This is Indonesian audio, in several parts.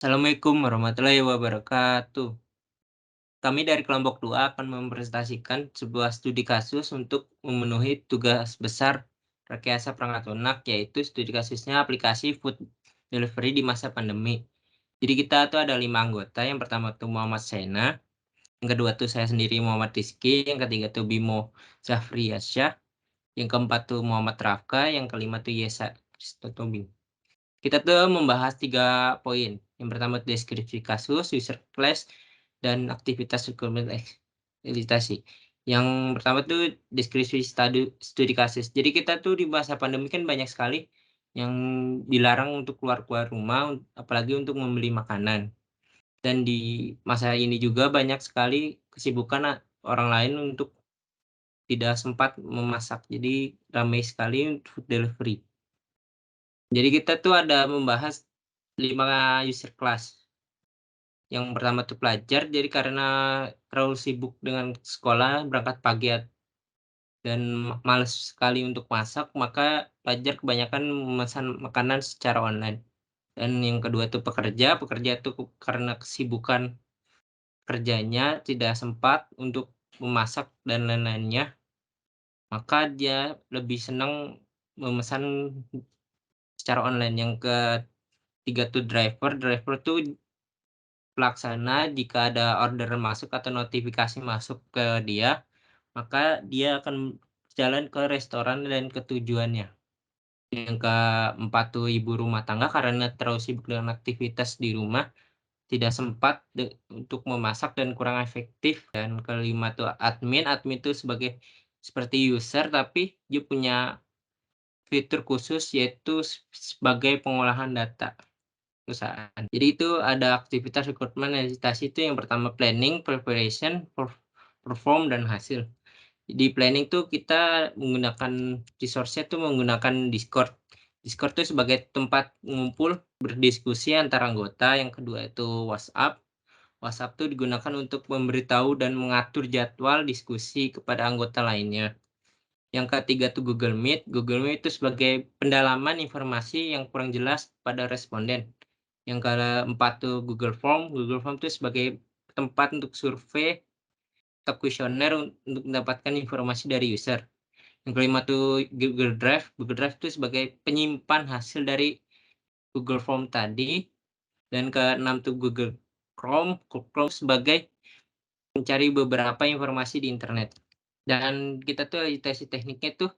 Assalamualaikum warahmatullahi wabarakatuh. Kami dari kelompok 2 akan mempresentasikan sebuah studi kasus untuk memenuhi tugas besar rekayasa perangkat lunak, yaitu studi kasusnya aplikasi food delivery di masa pandemi. Jadi kita tuh ada 5 anggota, yang pertama tuh Muhammad Sena, yang kedua tuh saya sendiri Muhammad Rizky, yang ketiga tuh Bimo Zafriyasyah, yang keempat tuh Muhammad Rafka, yang kelima tuh Yesa Kristotobing. Kita tuh membahas 3 poin. Yang pertama deskripsi kasus, user class, dan aktivitas requirement editasi. Yang pertama tuh deskripsi studi kasus. Jadi kita tuh di masa pandemi kan banyak sekali yang dilarang untuk keluar-keluar rumah, apalagi untuk membeli makanan. Dan di masa ini juga banyak sekali kesibukan orang lain untuk tidak sempat memasak. Jadi ramai sekali food delivery. Jadi kita tuh ada membahas 5 user class. Yang pertama tuh pelajar, jadi karena terlalu sibuk dengan sekolah, berangkat pagi dan males sekali untuk masak, maka pelajar kebanyakan memesan makanan secara online. Dan yang kedua tuh pekerja, pekerja tuh karena kesibukan kerjanya tidak sempat untuk memasak dan lain-lainnya, maka dia lebih senang memesan secara online. Yang ketiga tuh driver, driver tuh pelaksana jika ada orderan masuk atau notifikasi masuk ke dia, maka dia akan jalan ke restoran dan ke tujuannya. Yang keempat tuh ibu rumah tangga karena terlalu sibuk dengan aktivitas di rumah, tidak sempat untuk memasak dan kurang efektif. Dan kelima tuh admin, admin tuh seperti user tapi dia punya fitur khusus yaitu sebagai pengolahan data perusahaan. Jadi itu ada aktivitas rekrutmen editasi itu yang pertama planning, preparation, perform, dan hasil. Di planning tuh kita menggunakan resource-nya tuh menggunakan Discord. Discord tuh sebagai tempat ngumpul berdiskusi antara anggota. Yang kedua itu WhatsApp. WhatsApp tuh digunakan untuk memberitahu dan mengatur jadwal diskusi kepada anggota lainnya. Yang ketiga tuh Google Meet. Google Meet itu sebagai pendalaman informasi yang kurang jelas pada responden. Yang keempat tuh Google Form. Google Form itu sebagai tempat untuk survei atau kuesioner untuk mendapatkan informasi dari user. Yang kelima tuh Google Drive. Google Drive itu sebagai penyimpan hasil dari Google Form tadi. Dan keenam tuh Google Chrome. Google Chrome sebagai mencari beberapa informasi di internet. Dan kita tuh editasi tekniknya tuh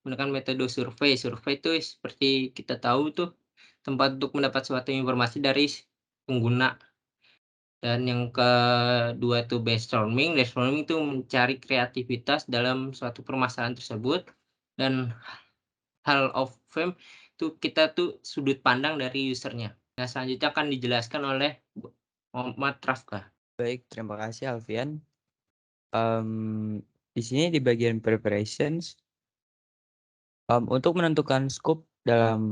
menggunakan metode survei. Survei itu seperti kita tahu tuh tempat untuk mendapat suatu informasi dari pengguna. Dan yang kedua tuh brainstorming. Brainstorming itu mencari kreativitas dalam suatu permasalahan tersebut. Dan hall of fame itu kita tuh sudut pandang dari usernya. Nah, selanjutnya akan dijelaskan oleh Muhammad Rafka. Baik, terima kasih Alfian. Di sini di bagian preparations, untuk menentukan scope dalam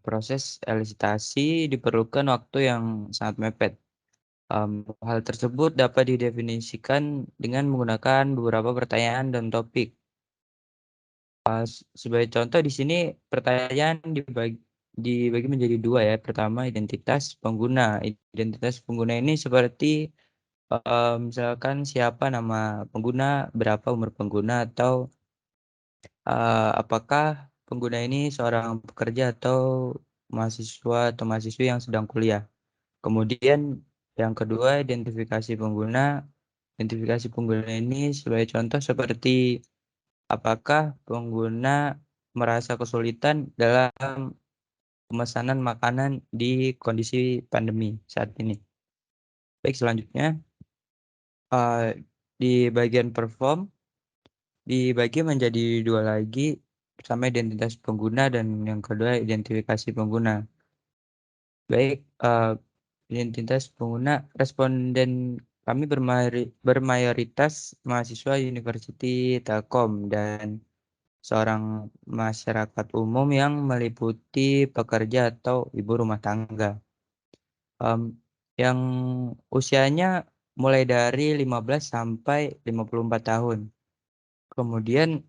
proses elisitasi diperlukan waktu yang sangat mepet. Hal tersebut dapat didefinisikan dengan menggunakan beberapa pertanyaan dan topik. Sebagai contoh di sini pertanyaan dibagi menjadi dua ya. Pertama identitas pengguna. Identitas pengguna ini seperti misalkan siapa nama pengguna, berapa umur pengguna, atau apakah pengguna ini seorang pekerja atau mahasiswa atau mahasiswi yang sedang kuliah. Kemudian yang kedua identifikasi pengguna. Identifikasi pengguna ini sebagai contoh seperti apakah pengguna merasa kesulitan dalam pemesanan makanan di kondisi pandemi saat ini. Baik, selanjutnya di bagian perform dibagi menjadi dua lagi, pertama identitas pengguna dan yang kedua identifikasi pengguna. Baik, identitas pengguna responden kami bermayoritas mahasiswa University Telkom dan seorang masyarakat umum yang meliputi pekerja atau ibu rumah tangga. Yang usianya mulai dari 15 sampai 54 tahun. Kemudian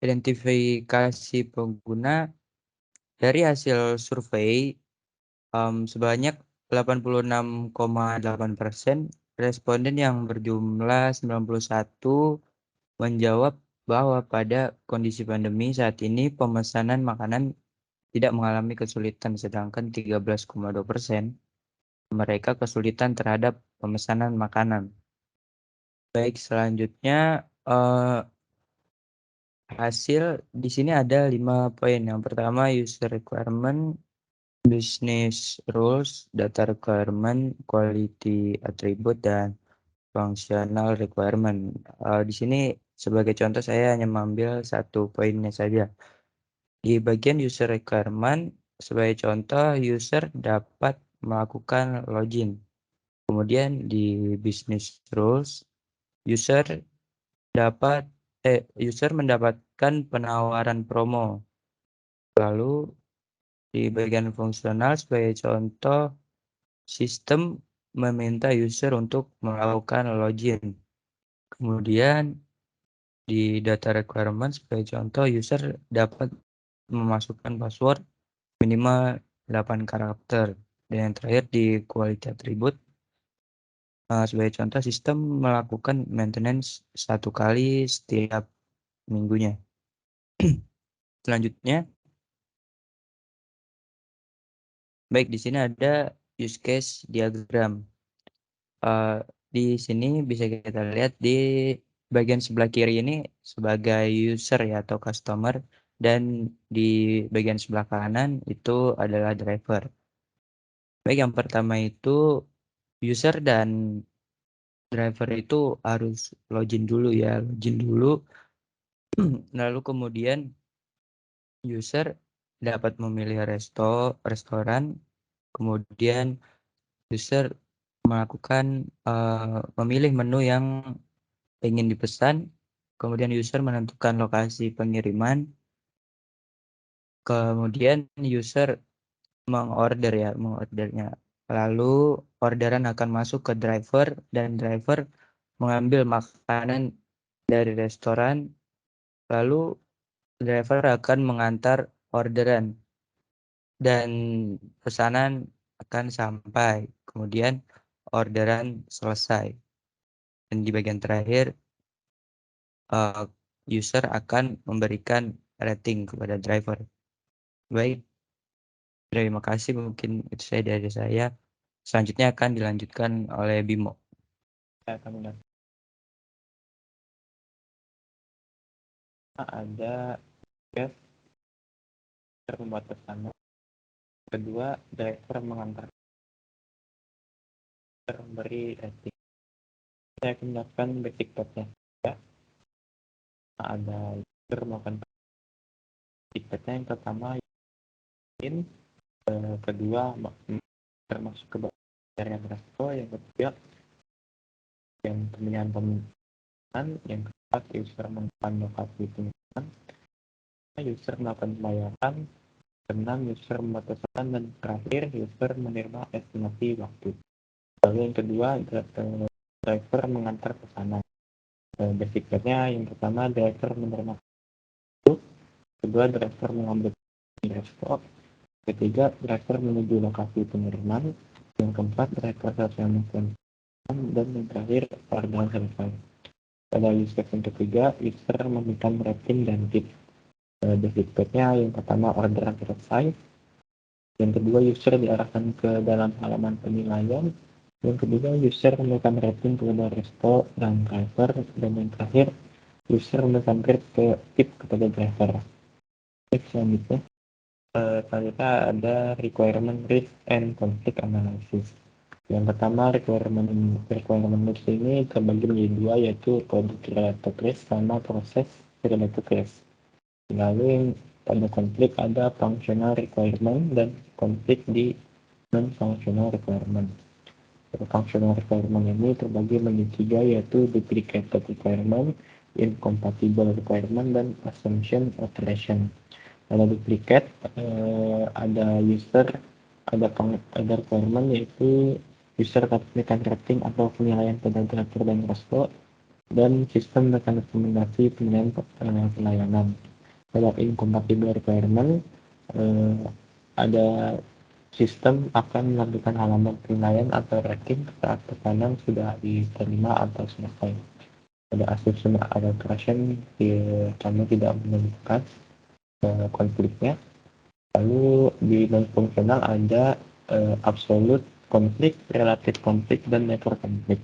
identifikasi pengguna dari hasil survei sebanyak 86,8% responden yang berjumlah 91 menjawab bahwa pada kondisi pandemi saat ini pemesanan makanan tidak mengalami kesulitan, sedangkan 13,2% mereka kesulitan terhadap pemesanan makanan. Baik, selanjutnya hasil di sini ada 5 poin. Yang pertama user requirement, business rules, data requirement, quality attribute, dan functional requirement. Di sini sebagai contoh saya hanya mengambil 1 poinnya saja. Di bagian user requirement, sebagai contoh user dapat melakukan login. Kemudian di business rules, user mendapatkan penawaran promo. Lalu di bagian fungsional sebagai contoh, sistem meminta user untuk melakukan login. Kemudian di data requirement sebagai contoh, user dapat memasukkan password minimal 8 karakter. Dan yang terakhir di quality attribute, sebagai contoh sistem melakukan maintenance 1 kali setiap minggunya. Selanjutnya, baik, di sini ada use case diagram. Di sini bisa kita lihat di bagian sebelah kiri ini sebagai user ya atau customer, dan di bagian sebelah kanan itu adalah driver. Baik, yang pertama itu user dan driver itu harus login dulu ya, lalu kemudian user dapat memilih restoran, kemudian user melakukan memilih menu yang ingin dipesan, kemudian user menentukan lokasi pengiriman, kemudian user mengordernya. Lalu orderan akan masuk ke driver dan driver mengambil makanan dari restoran, lalu driver akan mengantar orderan dan pesanan akan sampai, kemudian orderan selesai. Dan di bagian terakhir, user akan memberikan rating kepada driver. Baik, terima kasih, mungkin itu saja dari saya. Selanjutnya akan dilanjutkan oleh Bimo. Ada membuat pesanan. Kedua, driver mengantar, memberi rating. Saya akan melakukan basic stepnya. Ya. Ada user melakukan basic stepnya. Yang pertama, kedua termasuk ke jaringan resto, yang ketiga yang pemilihan pemilihan, yang keempat user menentukan lokasi pengiriman, user melakukan pembayaran, keenam user membuat pesanan, dan terakhir user menerima estimasi waktu. Lalu yang kedua, driver mengantar pesanan. Basic stepnya yang pertama driver menerima waktu, kedua driver mengambil resto, ketiga driver menuju lokasi pengiriman, yang keempat driver selesai melakukan, dan yang terakhir orderan selesai. Pada use case yang ketiga, user memberikan rating dan tip. Basic stepnya yang pertama orderan selesai, yang kedua user diarahkan ke dalam halaman penilaian, yang kedua user memberikan rating kepada resto dan driver, dan yang terakhir user memberikan tip kepada driver. Selanjutnya kita ada requirement risk and conflict analysis. Yang pertama, requirement risk ini terbagi menjadi dua, yaitu product related risk sama proses related risk. Lalu pada konflik ada functional requirement dan konflik di non-functional requirement. Functional requirement ini terbagi menjadi tiga, yaitu duplicated requirement, incompatible requirement, dan assumption alteration. Kalau duplicate ada requirement, yaitu user memberikan rating atau penilaian pada driver dan resto, dan sistem memberikan rekomendasi penilaian pelayanan. Pada incompatible requirement ada sistem akan melakukan halaman penilaian atau rating saat tekanan sudah diterima atau selesai. Pada asumsi ada operation, kami tidak menemukan konfliknya. Lalu di non-fungsional ada absolute konflik, relatif konflik, dan network konflik.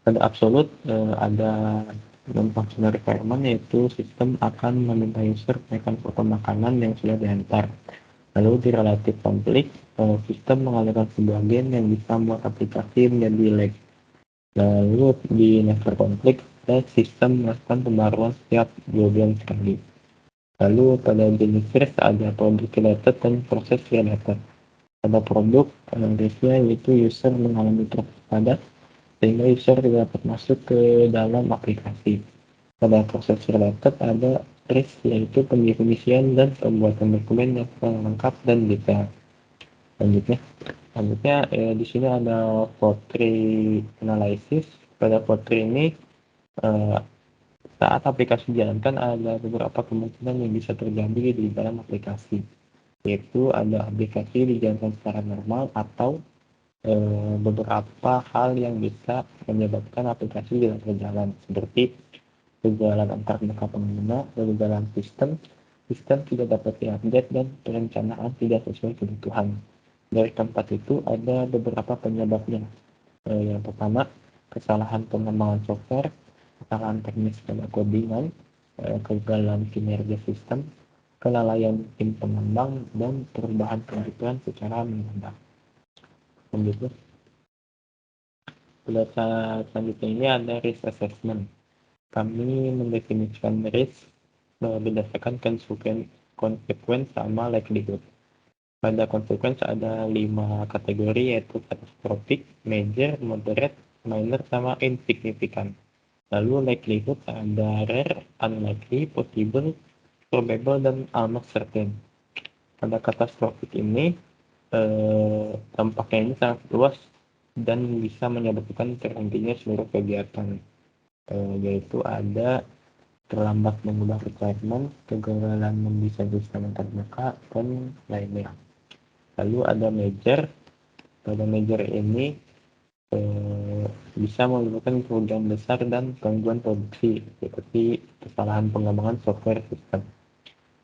Pada absolut ada non-functional requirement, yaitu sistem akan meminta user menekan foto makanan yang sudah diantar. Lalu di relatif konflik, sistem mengalirkan sebuah gen yang bisa membuat aplikasi menjadi lag. Lalu di network konflik, sistem melakukan pembaruan setiap 2 bulan sekali. Lalu pada jenis risk ada product related dan proses related. Pada produk, risknya yaitu user mengalami proses padat sehingga user tidak dapat masuk ke dalam aplikasi. Pada proses related ada risk yaitu pendefinisian dan pembuatan dokumen yang kurang lengkap dan detail. Selanjutnya di sini ada fault tree analysis. Pada fault tree ini saat aplikasi dijalankan ada beberapa kemungkinan yang bisa terjadi di dalam aplikasi, yaitu ada aplikasi dijalankan secara normal atau beberapa hal yang bisa menyebabkan aplikasi tidak berjalan, seperti kegagalan antar mereka pengguna, kegagalan sistem tidak dapat diupdate, dan perencanaan tidak sesuai kebutuhan. Dari keempat itu ada beberapa penyebabnya. Yang pertama, kesalahan pengembangan software, kesalahan teknis pada codingan, kegagalan kinerja sistem, kelalaian tim pengembang, dan perubahan kebutuhan secara mendadak. Selanjutnya, pada saat selanjutnya ini ada risk assessment. Kami mendefinisikan risk berdasarkan konsekuensi sama likelihood. Pada konsekuensi ada 5 kategori, yaitu catastrophic, major, moderate, minor, sama insignificant. Lalu likelihood ada rare, unlikely, possible, probable, dan almost certain. Pada catastrophic ini dampaknya ini sangat luas dan bisa menyebabkan terhentinya seluruh kegiatan, yaitu ada terlambat mengubah requirement, kegagalan mendesain sistem antar muka, dan lainnya. Lalu ada major. Pada major ini bisa menyebabkan kerugian besar dan gangguan produksi, seperti kesalahan pengembangan software sistem.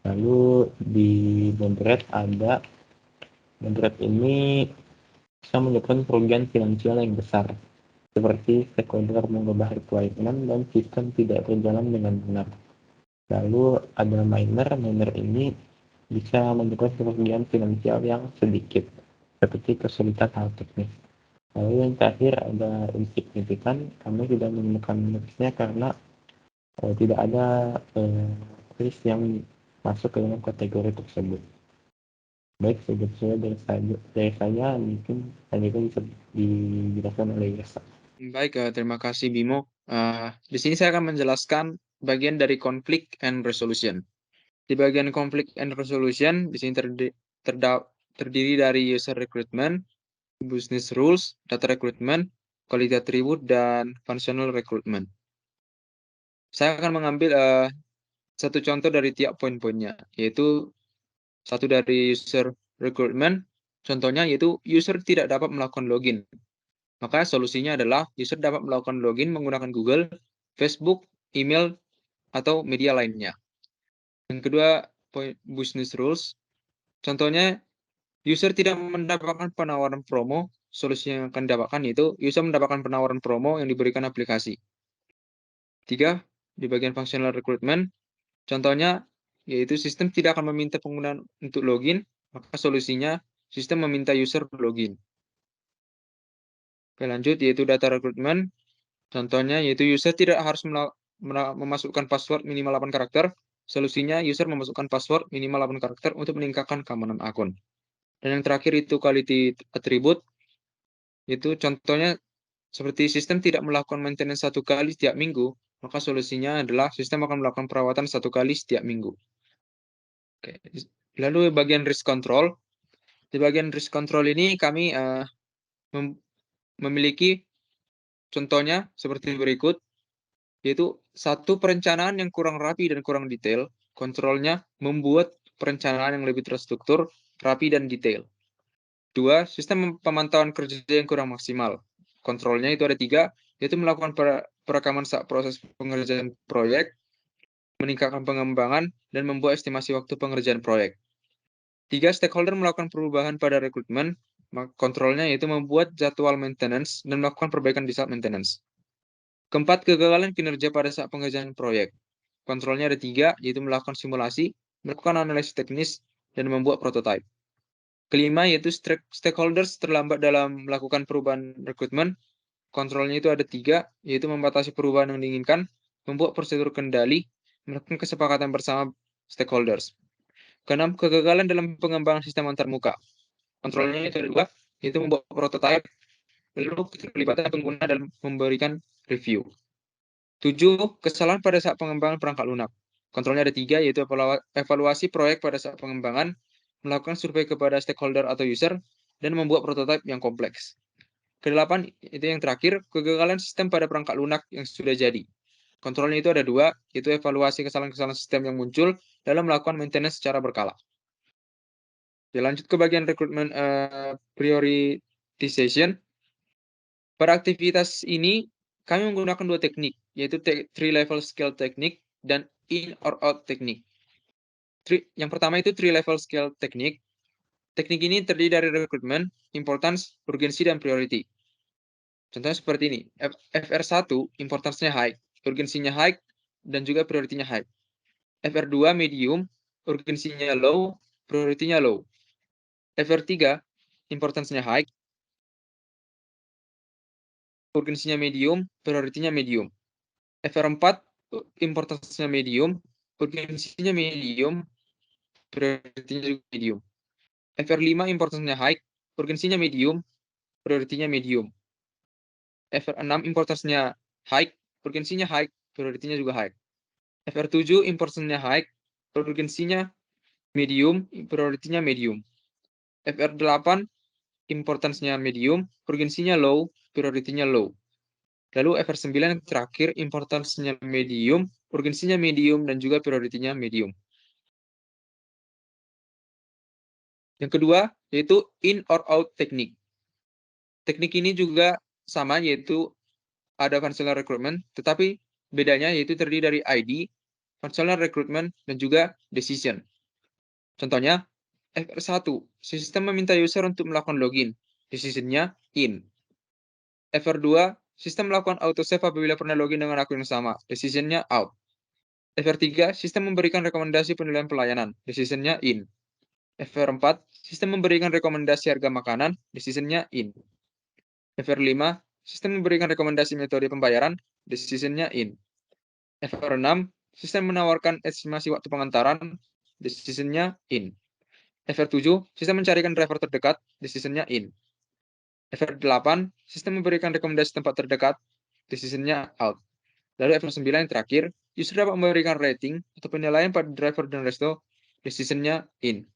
Lalu di moderate ada, moderate ini bisa menyebabkan kerugian finansial yang besar, seperti stakeholder mengubah requirement dan sistem tidak berjalan dengan benar. Lalu ada minor. Minor ini bisa menyebabkan kerugian finansial yang sedikit, seperti kesulitan hal teknis. Lalu yang terakhir ada insignifikan. Kami tidak menemukan risknya karena tidak ada risk yang masuk ke dalam kategori tersebut. Baik, segitu dari saya, mungkin selanjutnya bisa dijelaskan oleh Yasa. Baik, terima kasih Bimo. Di sini saya akan menjelaskan bagian dari conflict and resolution. Di bagian conflict and resolution, di sini terdiri dari user recruitment, business rules, data recruitment, quality attribute, dan functional recruitment. Saya akan mengambil satu contoh dari tiap poin-poinnya, yaitu satu dari user recruitment, contohnya yaitu user tidak dapat melakukan login. Maka solusinya adalah user dapat melakukan login menggunakan Google, Facebook, email, atau media lainnya. Yang kedua, business rules. Contohnya, user tidak mendapatkan penawaran promo. Solusi yang akan didapatkan yaitu user mendapatkan penawaran promo yang diberikan aplikasi. 3, di bagian functional recruitment. Contohnya, yaitu sistem tidak akan meminta pengguna untuk login, maka solusinya sistem meminta user login. Oke, lanjut, yaitu data recruitment. Contohnya, yaitu user tidak harus memasukkan password minimal 8 karakter. Solusinya, user memasukkan password minimal 8 karakter untuk meningkatkan keamanan akun. Dan yang terakhir itu quality attribute. Itu contohnya, seperti sistem tidak melakukan maintenance 1 kali setiap minggu, maka solusinya adalah sistem akan melakukan perawatan 1 kali setiap minggu. Oke. Lalu bagian risk control. Di bagian risk control ini kami memiliki contohnya seperti berikut, yaitu satu perencanaan yang kurang rapi dan kurang detail, kontrolnya membuat perencanaan yang lebih terstruktur, rapi, dan detail. 2. Sistem pemantauan kerja yang kurang maksimal. Kontrolnya itu ada 3, yaitu melakukan perekaman saat proses pengerjaan proyek, meningkatkan pengembangan, dan membuat estimasi waktu pengerjaan proyek. 3. Stakeholder melakukan perubahan pada rekrutmen. Kontrolnya yaitu membuat jadwal maintenance dan melakukan perbaikan di saat maintenance. 4. Kegagalan kinerja pada saat pengerjaan proyek. Kontrolnya ada 3, yaitu melakukan simulasi, melakukan analisis teknis, dan membuat prototipe. 5. Yaitu stakeholders terlambat dalam melakukan perubahan rekrutmen. Kontrolnya itu ada 3, yaitu membatasi perubahan yang diinginkan, membuat prosedur kendali, melakukan kesepakatan bersama stakeholders. 6. Kegagalan dalam pengembangan sistem antarmuka. Kontrolnya itu ada 2, yaitu membuat prototipe, lalu keterlibatan pengguna dalam memberikan review. 7. Kesalahan pada saat pengembangan perangkat lunak. Kontrolnya ada 3, yaitu evaluasi proyek pada saat pengembangan, melakukan survei kepada stakeholder atau user, dan membuat prototipe yang kompleks. Ke-8, itu yang terakhir, kegagalan sistem pada perangkat lunak yang sudah jadi. Kontrolnya itu ada 2, yaitu evaluasi kesalahan-kesalahan sistem yang muncul dalam melakukan maintenance secara berkala. Oke, lanjut ke bagian rekrutmen prioritization. Pada aktivitas ini, kami menggunakan 2 teknik, yaitu 3-level scale teknik dan in or out teknik. Yang pertama itu 3-level scale teknik. Teknik ini terdiri dari rekrutmen, importance, urgensi, dan priority. Contohnya seperti ini. FR1, importance-nya high, urgensinya high, dan juga priority-nya high. FR2, medium, urgensinya low, priority-nya low. FR3, importance-nya high, urgensinya medium, priority-nya medium. FR4, importance-nya medium, urgensinya medium, priority-nya juga medium. FR5, importance-nya high, urgensinya medium, priority-nya medium. FR6, importance-nya high, urgensinya high, priority-nya juga high. FR7, importance-nya high, urgensinya medium, priority-nya medium. FR8, importance-nya medium, urgensinya low, priority-nya low. Lalu FR9 yang terakhir, importance-nya medium, urgensinya medium, dan juga priority-nya medium. Yang kedua, yaitu in or out teknik. Teknik ini juga sama, yaitu ada functional recruitment, tetapi bedanya yaitu terdiri dari ID, functional recruitment, dan juga decision. Contohnya, FR1, sistem meminta user untuk melakukan login, decision-nya in. FR2, sistem melakukan autosave apabila pernah login dengan akun yang sama, decision-nya out. FR3, sistem memberikan rekomendasi penilaian pelayanan, decision-nya in. FR4, sistem memberikan rekomendasi harga makanan, decision-nya in. FR5, sistem memberikan rekomendasi metode pembayaran, decision-nya in. FR6, sistem menawarkan estimasi waktu pengantaran, decision-nya in. FR7, sistem mencarikan driver terdekat, decision-nya in. FR8, sistem memberikan rekomendasi tempat terdekat, decision-nya out. Lalu FR9 yang terakhir, user dapat memberikan rating atau penilaian pada driver dan resto, decision-nya in.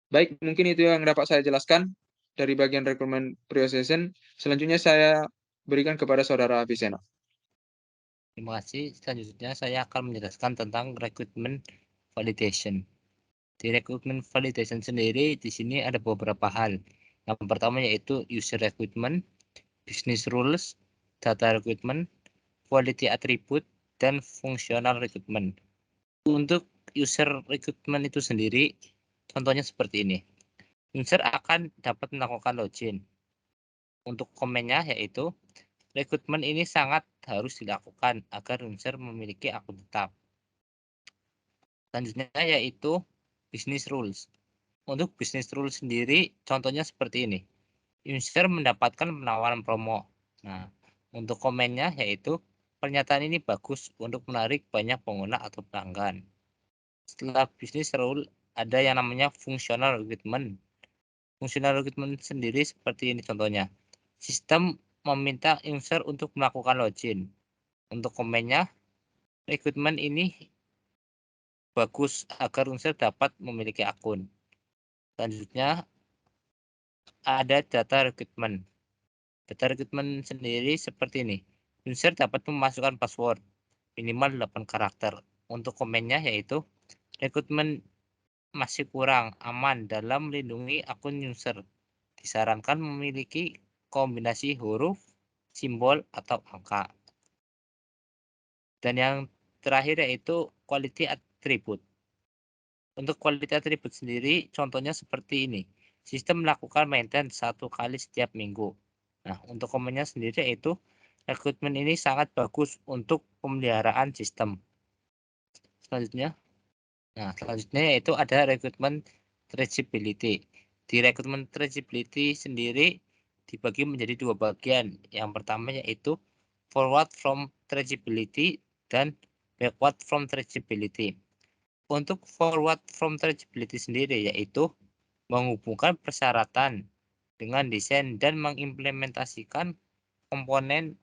Baik, mungkin itu yang dapat saya jelaskan dari bagian requirement prioritization. Selanjutnya saya berikan kepada saudara Vicena. Terima kasih. Selanjutnya saya akan menjelaskan tentang recruitment validation. Di recruitment validation sendiri di sini ada beberapa hal. Yang pertama yaitu user recruitment, business rules, data recruitment, quality attribute, dan functional recruitment. Untuk user recruitment itu sendiri, contohnya seperti ini. User akan dapat melakukan login. Untuk komennya yaitu, rekrutmen ini sangat harus dilakukan agar user memiliki akun tetap. Selanjutnya yaitu business rules. Untuk business rules sendiri, contohnya seperti ini. User mendapatkan penawaran promo. Nah, untuk komennya yaitu, pernyataan ini bagus untuk menarik banyak pengguna atau pelanggan. Setelah business rule, ada yang namanya functional recruitment. Functional recruitment sendiri seperti ini contohnya. Sistem meminta user untuk melakukan login. Untuk komennya, recruitment ini bagus agar user dapat memiliki akun. Selanjutnya, ada data recruitment. Data recruitment sendiri seperti ini. User dapat memasukkan password minimal 8 karakter. Untuk komennya yaitu, recruitment masih kurang aman dalam melindungi akun user. disarankan memiliki kombinasi huruf, simbol, atau angka. Dan yang terakhir yaitu quality attribute. Untuk quality attribute sendiri, contohnya seperti ini. Sistem melakukan maintenance 1 kali setiap minggu. Nah, untuk komennya sendiri yaitu rekrutmen ini sangat bagus untuk pemeliharaan sistem. Selanjutnya yaitu ada rekrutmen traceability. Di rekrutmen traceability sendiri dibagi menjadi 2 bagian. Yang pertama yaitu forward from traceability dan backward from traceability. Untuk forward from traceability sendiri yaitu menghubungkan persyaratan dengan desain dan mengimplementasikan komponen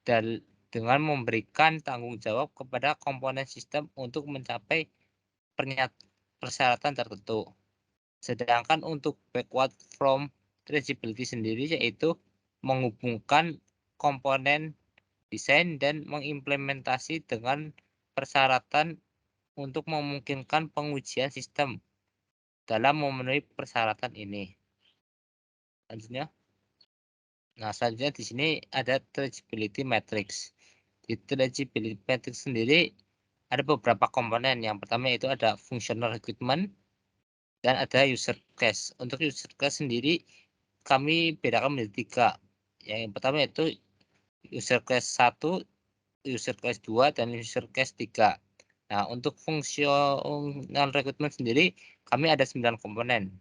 dan dengan memberikan tanggung jawab kepada komponen sistem untuk mencapai persyaratan tertentu. Sedangkan untuk backward from traceability sendiri yaitu menghubungkan komponen desain dan mengimplementasi dengan persyaratan untuk memungkinkan pengujian sistem dalam memenuhi persyaratan ini. Selanjutnya di sini ada traceability matrix. Di traceability matrix sendiri ada beberapa komponen. Yang pertama itu ada functional requirement dan ada user case. Untuk user case sendiri kami bedakan menjadi 3. Yang pertama itu user case 1, user case 2, dan user case 3. Nah, untuk functional requirement sendiri kami ada 9 komponen.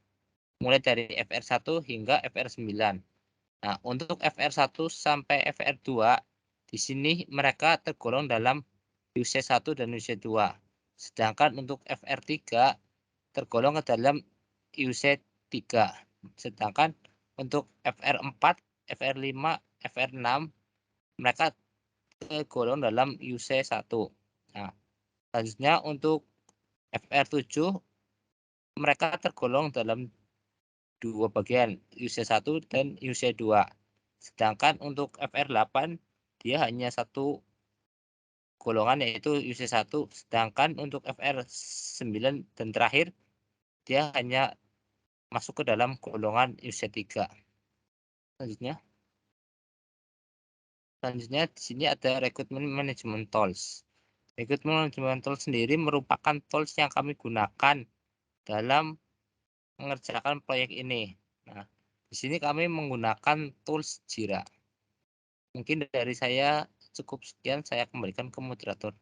Mulai dari FR1 hingga FR9. Nah, untuk FR1 sampai FR2 di sini mereka tergolong dalam UC1 dan UC2. Sedangkan untuk FR3 tergolong ke dalam UC3. Sedangkan untuk FR4, FR5, FR6 mereka tergolong dalam UC1. Nah, selanjutnya untuk FR7 mereka tergolong dalam 2 bagian, UC1 dan UC2. Sedangkan untuk FR8 dia hanya 1 golongan yaitu UC1, sedangkan untuk FR9 dan terakhir dia hanya masuk ke dalam golongan UC3. Selanjutnya di sini ada recruitment management tools. Recruitment management tools sendiri merupakan tools yang kami gunakan dalam mengerjakan proyek ini. Nah, di sini kami menggunakan tools Jira. Mungkin dari saya cukup sekian, saya kembalikan ke moderator.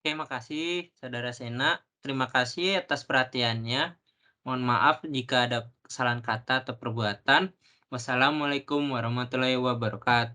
Oke, makasih Saudara Sena. Terima kasih atas perhatiannya. Mohon maaf jika ada kesalahan kata atau perbuatan. Wassalamualaikum warahmatullahi wabarakatuh.